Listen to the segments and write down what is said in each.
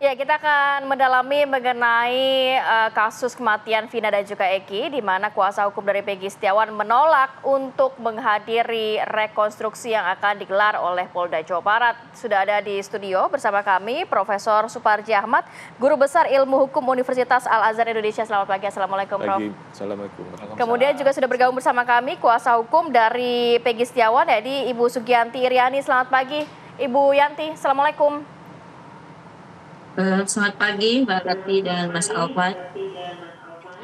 Ya, kita akan mendalami mengenai kasus kematian Vina dan juga Eki, di mana kuasa hukum dari Peggy Setiawan menolak untuk menghadiri rekonstruksi yang akan digelar oleh Polda Jawa Barat. Sudah ada di studio bersama kami Profesor Suparji Ahmad, Guru Besar Ilmu Hukum Universitas Al-Azhar Indonesia. Selamat pagi, Assalamualaikum Prof. Assalamualaikum. Kemudian juga sudah bergabung bersama kami kuasa hukum dari Peggy Setiawan, yaitu Ibu Sugianti Iriani. Selamat pagi, Ibu Yanti. Assalamualaikum. Selamat pagi Mbak Rati dan Mas Alfat.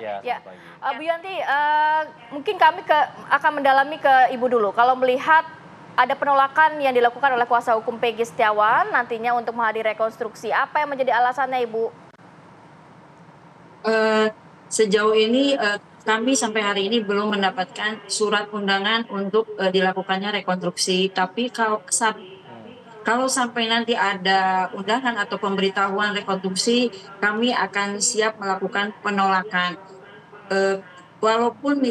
Ya, Bu Yanti, mungkin kami akan mendalami ke Ibu dulu. Kalau melihat ada penolakan yang dilakukan oleh kuasa hukum Peggy Setiawan nantinya untuk menghadiri rekonstruksi, apa yang menjadi alasannya, Ibu? Sejauh ini kami sampai hari ini belum mendapatkan surat undangan untuk dilakukannya rekonstruksi. Tapi kalau sampai nanti ada undangan atau pemberitahuan rekonstruksi, kami akan siap melakukan penolakan. Walaupun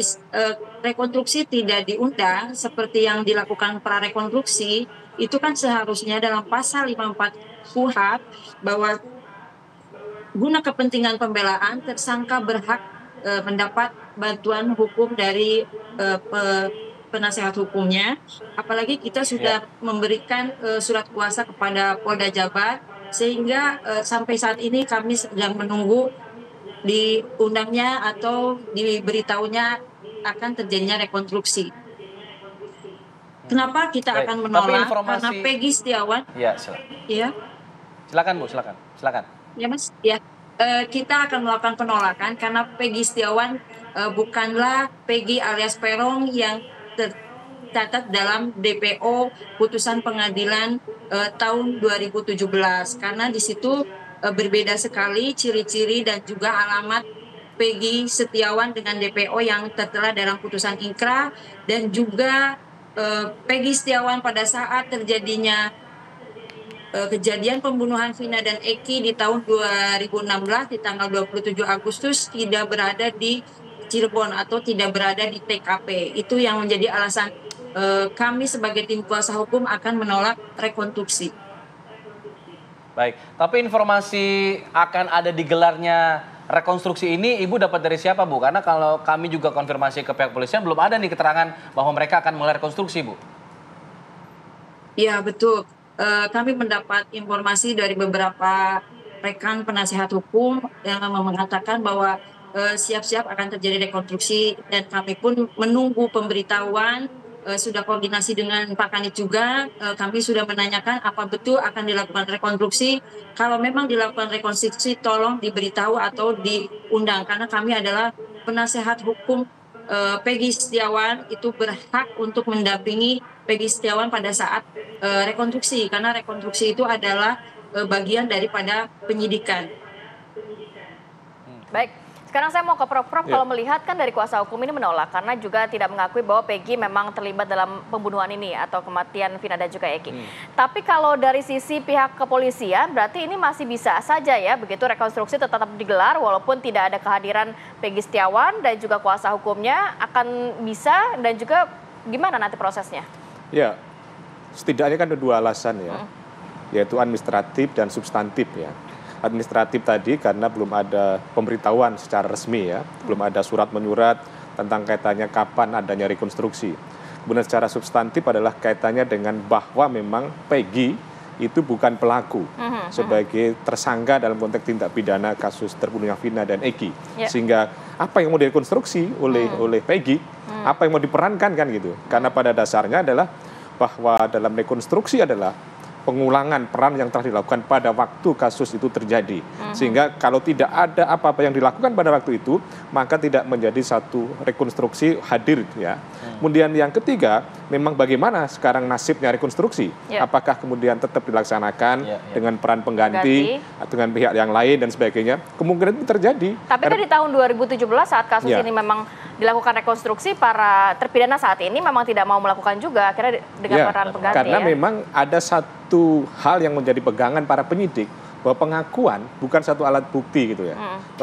rekonstruksi tidak diundang seperti yang dilakukan prarekonstruksi, itu kan seharusnya dalam pasal 54 KUHP bahwa guna kepentingan pembelaan tersangka berhak mendapat bantuan hukum dari penasehat hukumnya, apalagi kita sudah memberikan surat kuasa kepada Polda Jabar, sehingga sampai saat ini kami sedang menunggu diundangnya atau diberitahunya akan terjadinya rekonstruksi. Kenapa kita akan menolak? Karena Peggy Setiawan. Ya, silakan. Ya. Silakan Bu, silakan. Ya Mas, ya. Kita akan melakukan penolakan karena Peggy Setiawan bukanlah Peggy alias Peron yang tercatat dalam DPO putusan pengadilan tahun 2017, karena di situ berbeda sekali ciri-ciri dan juga alamat Peggy Setiawan dengan DPO yang tertera dalam putusan ingkrah, dan juga Peggy Setiawan pada saat terjadinya kejadian pembunuhan Vina dan Eki di tahun 2016 di tanggal 27 Agustus tidak berada di Cirebon atau tidak berada di TKP. Itu yang menjadi alasan kami sebagai tim kuasa hukum akan menolak rekonstruksi. Baik, tapi informasi akan ada digelarnya rekonstruksi ini Ibu dapat dari siapa Bu? Karena kalau kami juga konfirmasi ke pihak polisian belum ada nih keterangan bahwa mereka akan menggelar rekonstruksi, Bu. Ya, betul. Kami mendapat informasi dari beberapa rekan penasehat hukum yang mengatakan bahwa siap-siap akan terjadi rekonstruksi, dan kami pun menunggu pemberitahuan. Sudah koordinasi dengan Pak Kanit juga, kami sudah menanyakan apa betul akan dilakukan rekonstruksi. Kalau memang dilakukan rekonstruksi, tolong diberitahu atau diundang, karena kami adalah penasehat hukum Peggy Setiawan, itu berhak untuk mendampingi Peggy Setiawan pada saat rekonstruksi, karena rekonstruksi itu adalah bagian daripada penyidikan. Baik, sekarang saya mau ke Prof. Kalau melihat kan dari kuasa hukum ini menolak karena juga tidak mengakui bahwa Peggy memang terlibat dalam pembunuhan ini atau kematian Vina dan juga Eki. Tapi kalau dari sisi pihak kepolisian berarti ini masih bisa saja ya begitu rekonstruksi tetap digelar walaupun tidak ada kehadiran Peggy Setiawan dan juga kuasa hukumnya, akan bisa, dan juga gimana nanti prosesnya? Ya, setidaknya kan ada dua alasan ya, yaitu administratif dan substantif ya. Administratif tadi karena belum ada pemberitahuan secara resmi ya, belum ada surat menyurat tentang kaitannya kapan adanya rekonstruksi. Kemudian secara substantif adalah kaitannya dengan bahwa memang Peggy itu bukan pelaku sebagai tersangka dalam konteks tindak pidana kasus terbunuhnya Vina dan Eki. Sehingga apa yang mau direkonstruksi oleh Peggy, apa yang mau diperankan kan gitu. Karena pada dasarnya adalah bahwa dalam rekonstruksi adalah pengulangan peran yang telah dilakukan pada waktu kasus itu terjadi. Sehingga kalau tidak ada apa-apa yang dilakukan pada waktu itu, maka tidak menjadi satu rekonstruksi hadir ya. Kemudian yang ketiga, memang bagaimana sekarang nasibnya rekonstruksi? Apakah kemudian tetap dilaksanakan dengan peran pengganti, dengan pihak yang lain dan sebagainya? Kemungkinan itu terjadi. Tapi kan di tahun 2017 saat kasus ini memang dilakukan rekonstruksi, para terpidana saat ini memang tidak mau melakukan juga akhirnya dengan peran pengganti. Karena memang ada satu hal yang menjadi pegangan para penyidik, bahwa pengakuan bukan satu alat bukti gitu ya.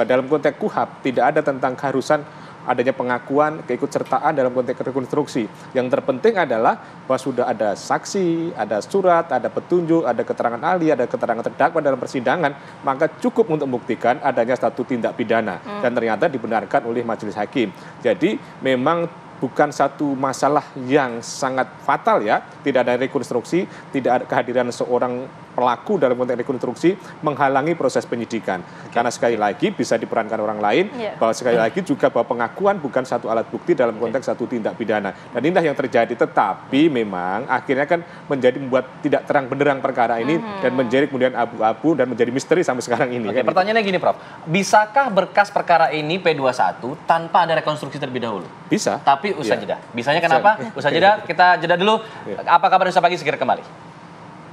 Dalam konteks KUHP tidak ada tentang keharusan adanya pengakuan keikutsertaan dalam konteks rekonstruksi. Yang terpenting adalah bahwa sudah ada saksi, ada surat, ada petunjuk, ada keterangan ahli, ada keterangan terdakwa dalam persidangan, maka cukup untuk membuktikan adanya satu tindak pidana dan ternyata dibenarkan oleh majelis hakim. Jadi memang bukan satu masalah yang sangat fatal ya, tidak ada rekonstruksi, tidak ada kehadiran seorang pelaku dalam konteks rekonstruksi menghalangi proses penyidikan. Karena sekali lagi bisa diperankan orang lain, bahwa sekali lagi juga bahwa pengakuan bukan satu alat bukti dalam konteks satu tindak pidana. Dan inilah yang terjadi, tetapi memang akhirnya kan membuat tidak terang benderang perkara ini dan menjadi kemudian abu-abu dan menjadi misteri sampai sekarang ini. Oke, pertanyaannya gini Prof, bisakah berkas perkara ini P21 tanpa ada rekonstruksi terlebih dahulu? Bisa. Tapi usai jeda. Bisanya kenapa? Usai jeda, kita jeda dulu. Apa kabar Indonesia Pagi, segera kembali.